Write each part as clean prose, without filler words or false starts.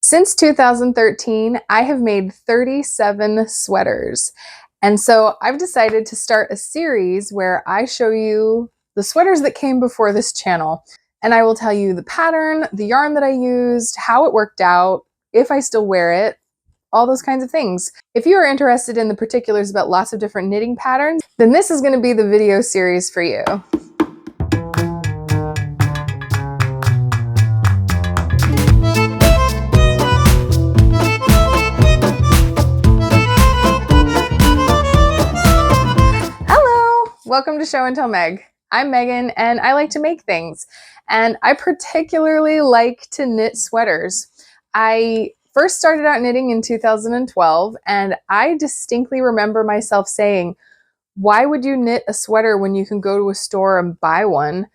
Since 2013, I have made 37 sweaters. And so I've decided to start a series where I show you the sweaters that came before this channel. And I will tell you the pattern, the yarn that I used, how it worked out, if I still wear it, all those kinds of things. If you are interested in the particulars about lots of different knitting patterns, then this is going to be the video series for you. Hello! Welcome to Show and Tell Meg. I'm Megan and I like to make things. And I particularly like to knit sweaters. I first started out knitting in 2012 and I distinctly remember myself saying, why would you knit a sweater when you can go to a store and buy one?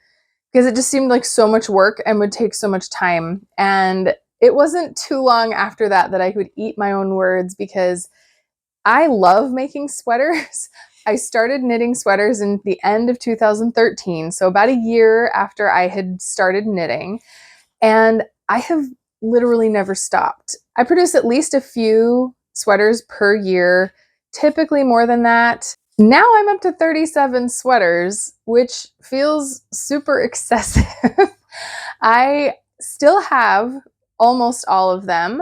Because it just seemed like so much work and would take so much time. And it wasn't too long after that that I could eat my own words because I love making sweaters. I started knitting sweaters in the end of 2013, so about a year after I had started knitting, and I have literally never stopped. I produce at least a few sweaters per year, typically more than that. Now I'm up to 37 sweaters, which feels super excessive. I still have almost all of them.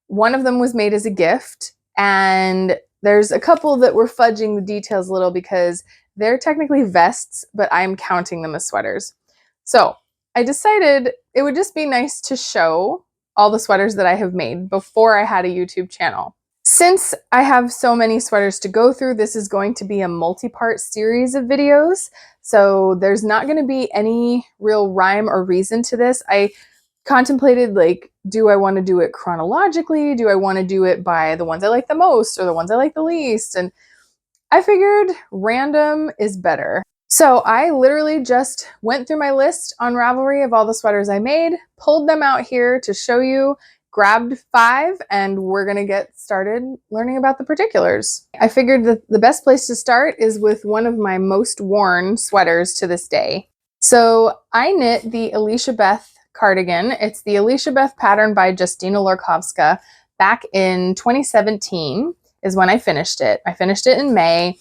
One of them was made as a gift, and there's a couple that we're fudging the details a little because they're technically vests, but I'm counting them as sweaters. So I decided it would just be nice to show all the sweaters that I have made before I had a YouTube channel. Since I have so many sweaters to go through, this is going to be a multi-part series of videos. So there's not going to be any real rhyme or reason to this. I contemplated, like, do I want to do it chronologically? Do I want to do it by the ones I like the most or the ones I like the least? And I figured random is better. So I literally just went through my list on Ravelry of all the sweaters I made, pulled them out here to show you, grabbed 5, and we're gonna get started learning about the particulars. I figured that the best place to start is with one of my most worn sweaters to this day. So I knit the Alicia Beth cardigan. It's the Alicia Beth pattern by Justyna Lorkowska back in 2017 is when I finished it. I finished it in May,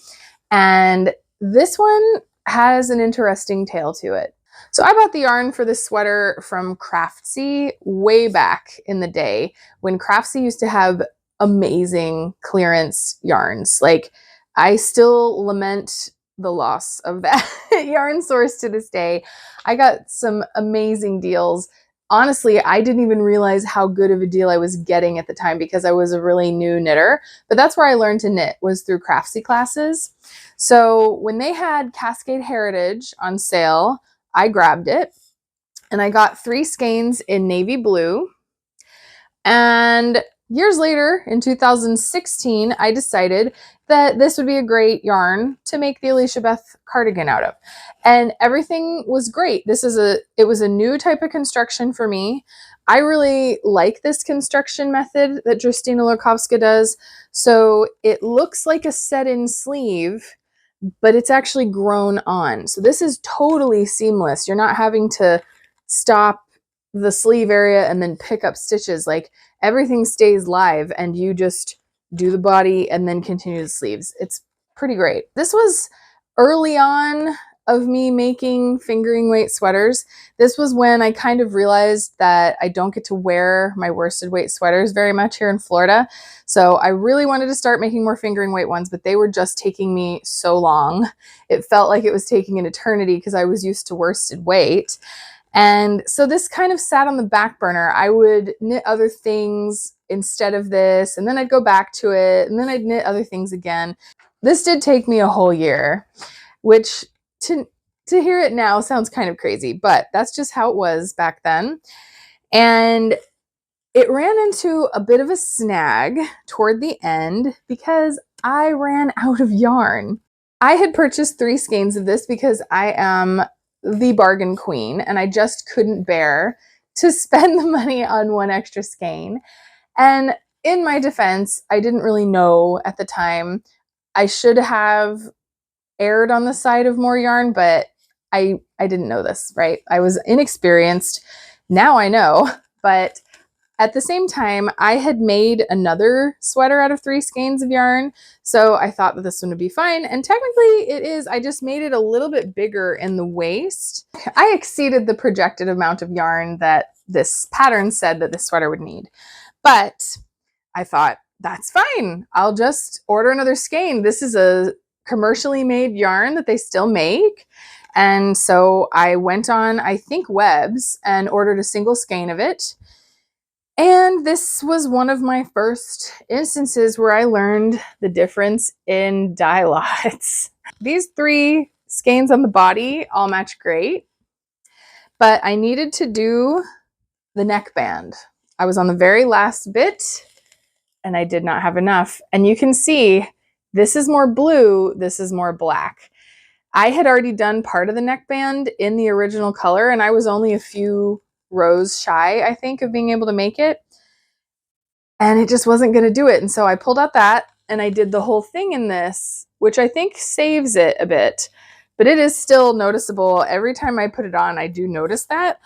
and this one has an interesting tale to it. So I bought the yarn for this sweater from Craftsy way back in the day when Craftsy used to have amazing clearance yarns. Like, I still lament the loss of that yarn source to this day. I got some amazing deals. Honestly, I didn't even realize how good of a deal I was getting at the time because I was a really new knitter, but that's where I learned to knit, was through Craftsy classes. So when they had Cascade Heritage on sale, I grabbed it and I got 3 skeins in navy blue. And years later, in 2016, I decided that this would be a great yarn to make the Alicia Beth cardigan out of. And everything was great. It was a new type of construction for me. I really like this construction method that Justyna Lorkowska does. So it looks like a set-in sleeve, but it's actually grown on. So this is totally seamless. You're not having to stop the sleeve area and then pick up stitches. Like, everything stays live and you just do the body and then continue the sleeves. It's pretty great. This was early on of me making fingering weight sweaters. This was when I kind of realized that I don't get to wear my worsted weight sweaters very much here in Florida. So I really wanted to start making more fingering weight ones, but they were just taking me so long. It felt like it was taking an eternity because I was used to worsted weight. And so this kind of sat on the back burner. I would knit other things instead of this, and then I'd go back to it, and then I'd knit other things again. This did take me a whole year, which to hear it now sounds kind of crazy, but that's just how it was back then. And it ran into a bit of a snag toward the end because I ran out of yarn. I had purchased 3 skeins of this because I am the bargain queen and I just couldn't bear to spend the money on 1 extra skein. And in my defense, I didn't really know at the time. I should have erred on the side of more yarn, but I didn't know this, right? I was inexperienced. Now I know, but At the same time, I had made another sweater out of 3 skeins of yarn, so I thought that this one would be fine. And technically it is, I just made it a little bit bigger in the waist. I exceeded the projected amount of yarn that this pattern said that this sweater would need. But I thought, that's fine. I'll just order another skein. This is a commercially made yarn that they still make. And so I went on, I think, Webs and ordered a single skein of it. And this was one of my first instances where I learned the difference in dye lots. These 3 skeins on the body all match great, but I needed to do the neckband. I was on the very last bit and I did not have enough. And you can see this is more blue, this is more black. I had already done part of the neckband in the original color and I was only a few rows shy, I think, of being able to make it. And it just wasn't going to do it. And so I pulled out that and I did the whole thing in this, which I think saves it a bit, but it is still noticeable. Every time I put it on, I do notice that.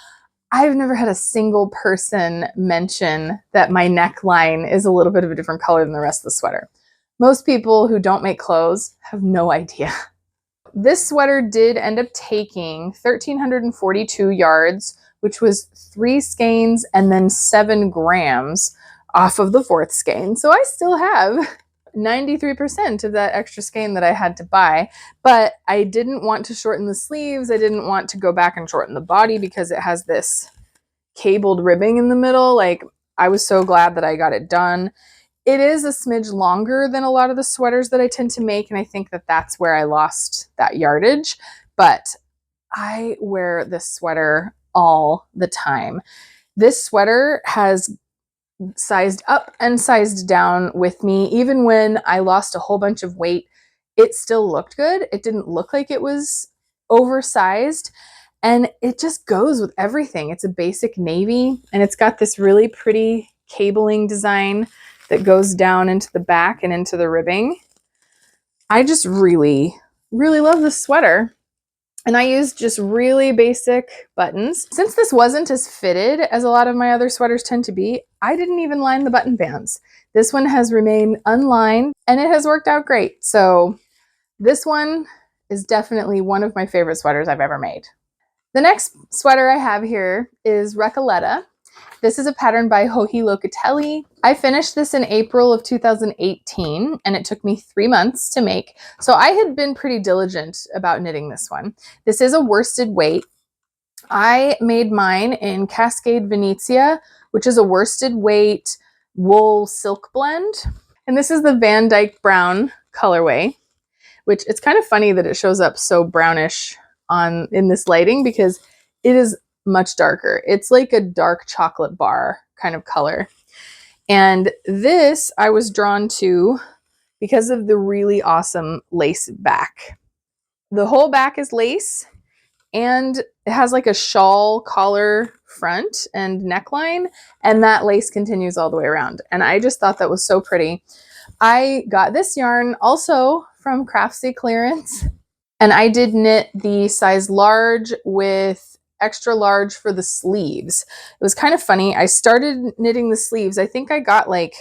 I've never had a single person mention that my neckline is a little bit of a different color than the rest of the sweater. Most people who don't make clothes have no idea. This sweater did end up taking 1,342 yards, which was 3 skeins and then 7 grams off of the 4th skein. So I still have 93% of that extra skein that I had to buy, but I didn't want to shorten the sleeves. I didn't want to go back and shorten the body because it has this cabled ribbing in the middle. Like, I was so glad that I got it done. It is a smidge longer than a lot of the sweaters that I tend to make, and I think that that's where I lost that yardage, but I wear this sweater all the time. This sweater has sized up and sized down with me. Even when I lost a whole bunch of weight, it still looked good. It didn't look like it was oversized, and it just goes with everything. It's a basic navy, and it's got this really pretty cabling design that goes down into the back and into the ribbing. I just really, really love this sweater. And I used just really basic buttons. Since this wasn't as fitted as a lot of my other sweaters tend to be, I didn't even line the button bands. This one has remained unlined and it has worked out great. So this one is definitely one of my favorite sweaters I've ever made. The next sweater I have here is Recoleta. This is a pattern by Joji Locatelli. I finished this in April of 2018 and it took me 3 months to make. So I had been pretty diligent about knitting this one. This is a worsted weight. I made mine in Cascade Venezia, which is a worsted weight wool silk blend. And this is the Van Dyke Brown colorway, which it's kind of funny that it shows up so brownish in this lighting because it is much darker. It's like a dark chocolate bar kind of color. And this I was drawn to because of the really awesome lace back. The whole back is lace and it has like a shawl collar front and neckline, and that lace continues all the way around. And I just thought that was so pretty. I got this yarn also from Craftsy clearance, and I did knit the size large with extra large for the sleeves. It was kind of funny. I started knitting the sleeves. I think I got like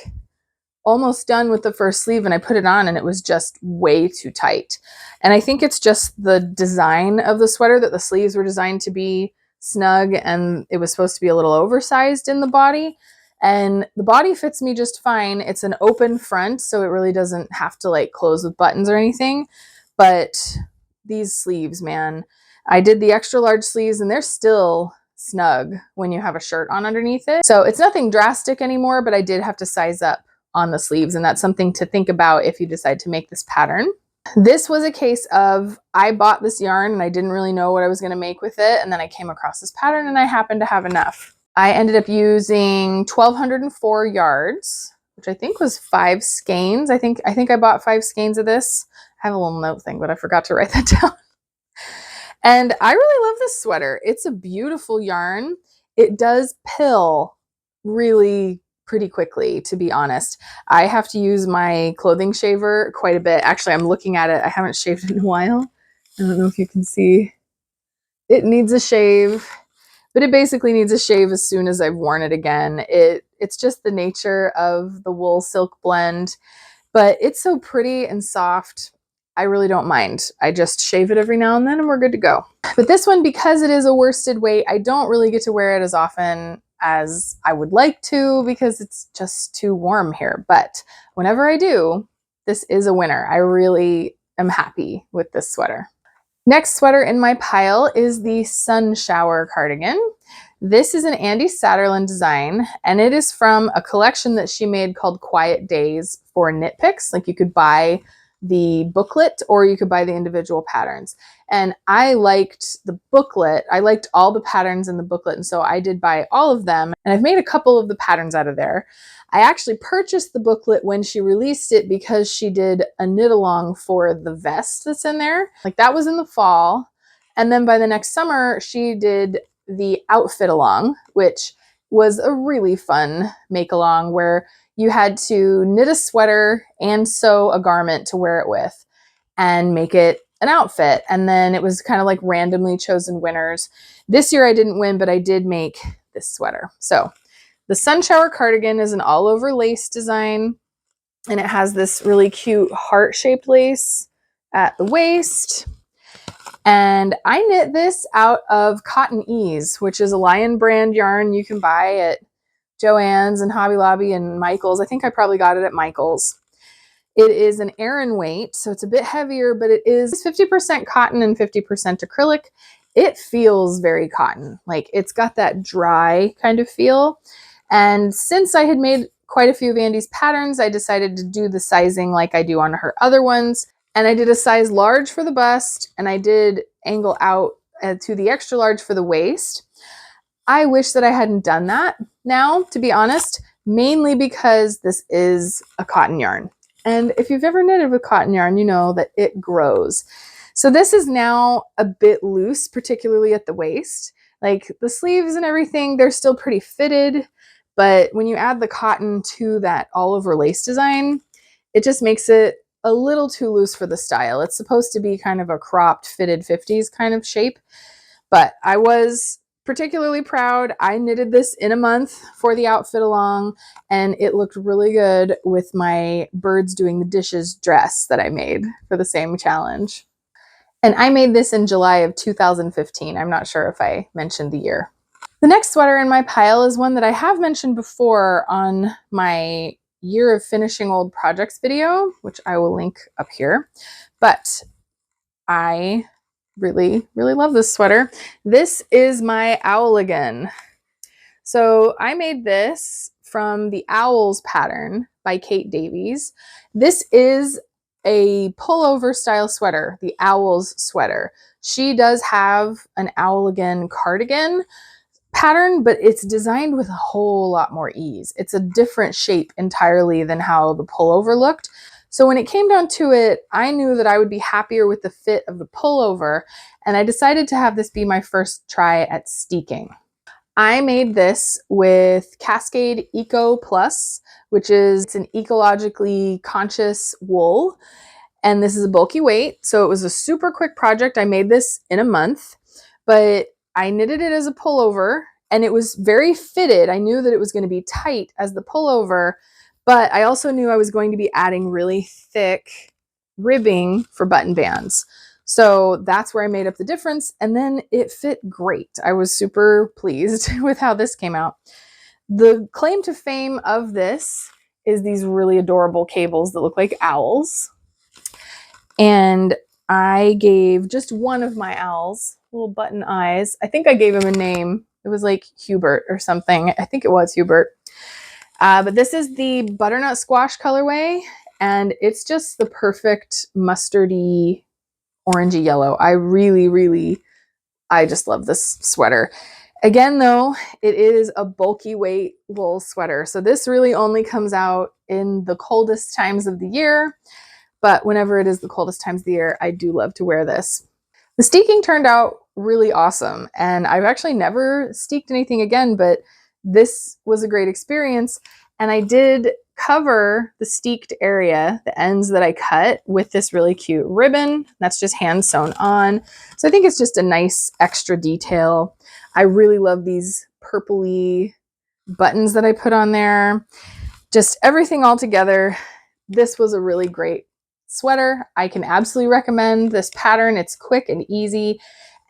almost done with the first sleeve and I put it on and it was just way too tight. And I think it's just the design of the sweater that the sleeves were designed to be snug and it was supposed to be a little oversized in the body. And the body fits me just fine. It's an open front, so it really doesn't have to like close with buttons or anything. But these sleeves, man, I did the extra large sleeves and they're still snug when you have a shirt on underneath it. So it's nothing drastic anymore, but I did have to size up on the sleeves, and that's something to think about if you decide to make this pattern. This was a case of I bought this yarn and I didn't really know what I was going to make with it, and then I came across this pattern and I happened to have enough. I ended up using 1,204 yards, which I think was 5 skeins. I think I bought 5 skeins of this. I have a little note thing, but I forgot to write that down. And I really love this sweater. It's a beautiful yarn. It does pill really pretty quickly, to be honest. I have to use my clothing shaver quite a bit. Actually, I'm looking at it. I haven't shaved it in a while. I don't know if you can see. It needs a shave. but it basically needs a shave as soon as I've worn it again. It's just the nature of the wool silk blend, but it's so pretty and soft. I really don't mind. I just shave it every now and then and we're good to go. But this one, because it is a worsted weight, I don't really get to wear it as often as I would like to because it's just too warm here. But whenever I do, this is a winner. I really am happy with this sweater. Next sweater in my pile is the Sun Shower cardigan. This is an Andi Satterlund design, and it is from a collection that she made called Quiet Days for Knit Picks. Like, you could buy the booklet or you could buy the individual patterns. And I liked the booklet. I liked all the patterns in the booklet, and so I did buy all of them. And I've made a couple of the patterns out of there. I actually purchased the booklet when she released it because she did a knit along for the vest that's in there. Like, that was in the fall. And then by the next summer, she did the outfit along, which was a really fun make along where you had to knit a sweater and sew a garment to wear it with and make it an outfit. And then it was kind of like randomly chosen winners. This year I didn't win, but I did make this sweater. So the Sun Shower cardigan is an all over lace design, and it has this really cute heart-shaped lace at the waist. And I knit this out of Cotton Ease, which is a Lion brand yarn you can buy at Joann's and Hobby Lobby and Michael's. I think I probably got it at Michael's. It is an Aran weight, so it's a bit heavier, but it is 50% cotton and 50% acrylic. It feels very cotton. Like, it's got that dry kind of feel. And since I had made quite a few of Andi's patterns, I decided to do the sizing like I do on her other ones. And I did a size large for the bust, and I did angle out to the extra large for the waist. I wish that I hadn't done that now, to be honest, mainly because this is a cotton yarn. And if you've ever knitted with cotton yarn, you know that it grows. So this is now a bit loose, particularly at the waist. Like, the sleeves and everything, they're still pretty fitted, but when you add the cotton to that all over lace design, it just makes it a little too loose for the style. It's supposed to be kind of a cropped fitted 50s kind of shape, but I was particularly proud. I knitted this in a month for the outfit along, and it looked really good with my birds doing the dishes dress that I made for the same challenge. And I made this in July of 2015. I'm not sure if I mentioned the year. The next sweater in my pile is one that I have mentioned before on my year of finishing old projects video, which I will link up here. But I really, really love this sweater. This is my owl again. So I made this from the Owls pattern by Kate Davies. This is a pullover style sweater, the Owls sweater. She does have an Owl Again cardigan pattern, but it's designed with a whole lot more ease. It's a different shape entirely than how the pullover looked. So when it came down to it, I knew that I would be happier with the fit of the pullover, and I decided to have this be my first try at steeking. I made this with Cascade Eco Plus, which is an ecologically conscious wool, and this is a bulky weight, so it was a super quick project. I made this in a month, but I knitted it as a pullover, and it was very fitted. I knew that it was going to be tight as the pullover, but I also knew I was going to be adding really thick ribbing for button bands. So that's where I made up the difference, and then it fit great. I was super pleased with how this came out. The claim to fame of this is these really adorable cables that look like owls. And I gave just one of my owls little button eyes. I think I gave him a name. It was like Hubert or something. I think it was Hubert. But this is the butternut squash colorway, and it's just the perfect mustardy, orangey yellow. I just love this sweater. Again, though, it is a bulky weight wool sweater. So this really only comes out in the coldest times of the year. But whenever it is the coldest times of the year, I do love to wear this. The steeking turned out really awesome, and I've actually never steeked anything again, but this was a great experience. And I did cover the steeked area, the ends that I cut, with this really cute ribbon that's just hand sewn on. So I think it's just a nice extra detail. I really love these purpley buttons that I put on there. Just everything all together. This was a really great sweater. I can absolutely recommend this pattern. It's quick and easy,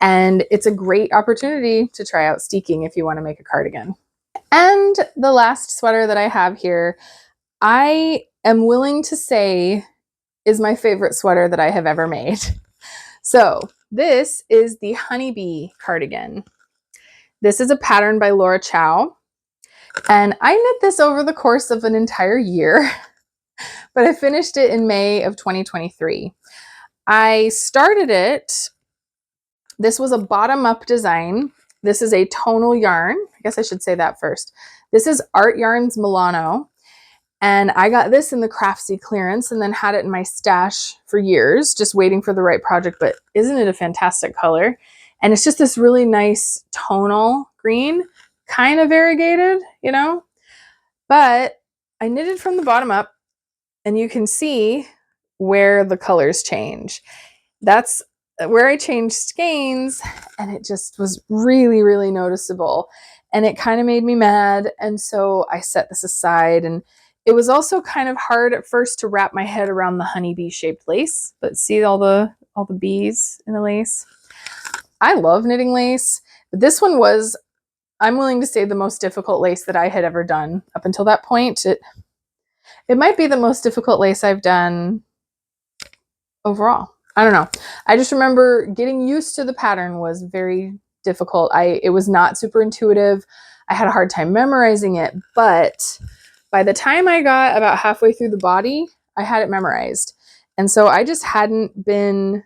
and it's a great opportunity to try out steeking if you want to make a cardigan. And the last sweater that I have here, I am willing to say is my favorite sweater that I have ever made. So this is the Honeybee cardigan. This is a pattern by Laura Chow, and I knit this over the course of an entire year, but I finished it in May of 2023. I started it, this was a bottom-up design. This is a tonal yarn. I guess I should say that first. This is Art Yarns Milano, and I got this in the Craftsy clearance and then had it in my stash for years, just waiting for the right project, but isn't it a fantastic color? And it's just this really nice tonal green, kind of variegated, you know? But I knitted from the bottom up, and you can see where the colors change. That's where I changed skeins, and it just was really, really noticeable. And it kind of made me mad, and so I set this aside. And it was also kind of hard at first to wrap my head around the honeybee shaped lace, but see all the bees in the lace? I love knitting lace, but this one was, I'm willing to say, the most difficult lace that I had ever done up until that point. It might be the most difficult lace I've done overall. I don't know. I just remember getting used to the pattern was very difficult. It was not super intuitive. I had a hard time memorizing it, but by the time I got about halfway through the body, I had it memorized. And so I just hadn't been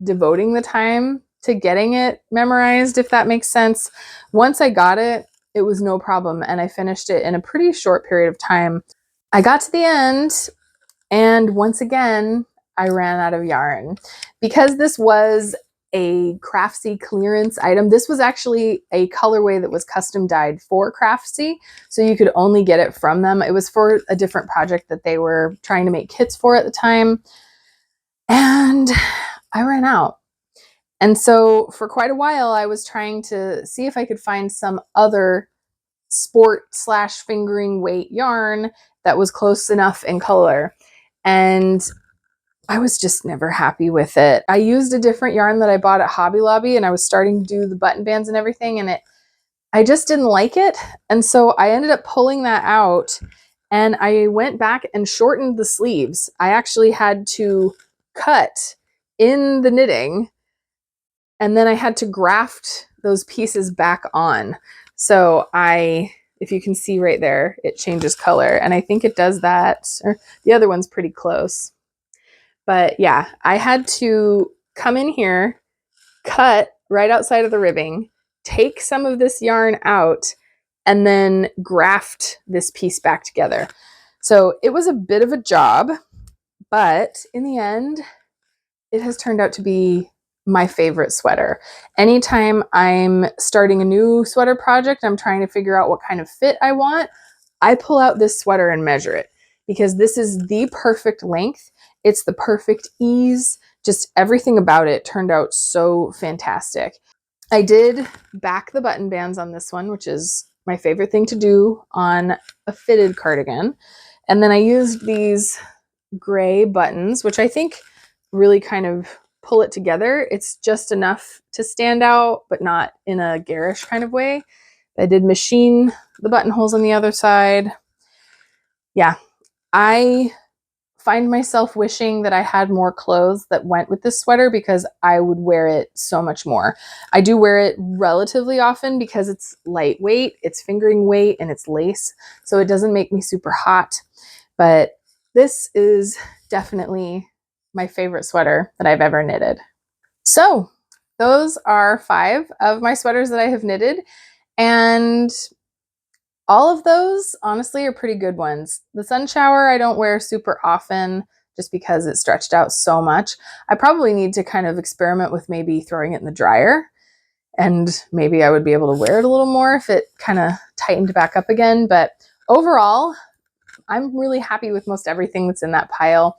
devoting the time to getting it memorized, if that makes sense. Once I got it, it was no problem, and I finished it in a pretty short period of time. I got to the end, and once again, I ran out of yarn. Because this was a Craftsy clearance item, this was actually a colorway that was custom dyed for Craftsy, so you could only get it from them. It was for a different project that they were trying to make kits for at the time, and I ran out. And so for quite a while, I was trying to see if I could find some other sport/fingering weight yarn that was close enough in color. And I was just never happy with it. I used a different yarn that I bought at Hobby Lobby, and I was starting to do the button bands and everything, and I just didn't like it. And so I ended up pulling that out, and I went back and shortened the sleeves. I actually had to cut in the knitting, and then I had to graft those pieces back on. So if you can see right there, it changes color, and I think it does that, or the other one's pretty close. But yeah, I had to come in here, cut right outside of the ribbing, take some of this yarn out, and then graft this piece back together. So it was a bit of a job, but in the end, it has turned out to be my favorite sweater. Anytime I'm starting a new sweater project, I'm trying to figure out what kind of fit I want, I pull out this sweater and measure it, because this is the perfect length. It's the perfect ease. Just everything about it turned out so fantastic. I did back the button bands on this one, which is my favorite thing to do on a fitted cardigan. And then I used these gray buttons, which I think really kind of pull it together. It's just enough to stand out, but not in a garish kind of way. I did machine the buttonholes on the other side. Yeah, I find myself wishing that I had more clothes that went with this sweater, because I would wear it so much more. I do wear it relatively often because it's lightweight, it's fingering weight, and it's lace, so it doesn't make me super hot. But this is definitely my favorite sweater that I've ever knitted. So those are 5 of my sweaters that I have knitted, and all of those, honestly, are pretty good ones. The sun shower I don't wear super often just because it stretched out so much. I probably need to kind of experiment with maybe throwing it in the dryer, and maybe I would be able to wear it a little more if it kind of tightened back up again. But overall, I'm really happy with most everything that's in that pile.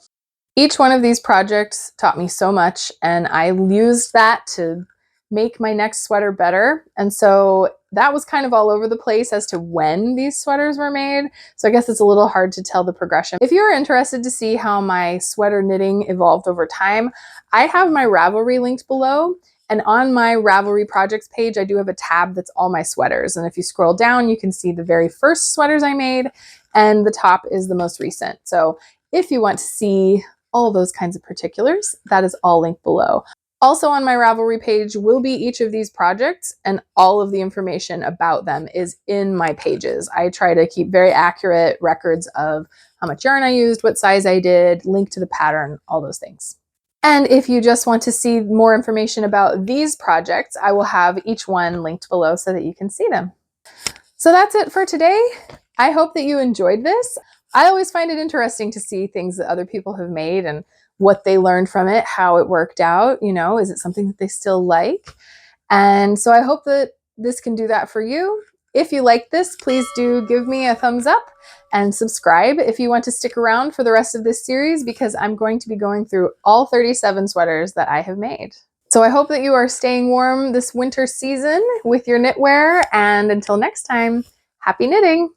Each one of these projects taught me so much, and I used that to make my next sweater better. And so that was kind of all over the place as to when these sweaters were made. So I guess it's a little hard to tell the progression. If you're interested to see how my sweater knitting evolved over time, I have my Ravelry linked below. And on my Ravelry projects page, I do have a tab that's all my sweaters. And if you scroll down, you can see the very first sweaters I made, and the top is the most recent. So if you want to see all those kinds of particulars, that is all linked below. Also on my Ravelry page will be each of these projects, and all of the information about them is in my pages. I try to keep very accurate records of how much yarn I used, what size I did, link to the pattern, all those things. And if you just want to see more information about these projects, I will have each one linked below so that you can see them. So that's it for today. I hope that you enjoyed this. I always find it interesting to see things that other people have made and what they learned from it, how it worked out, you know, is it something that they still like? And so I hope that this can do that for you. If you like this, please do give me a thumbs up and subscribe if you want to stick around for the rest of this series, because I'm going to be going through all 37 sweaters that I have made. So I hope that you are staying warm this winter season with your knitwear, and until next time, happy knitting!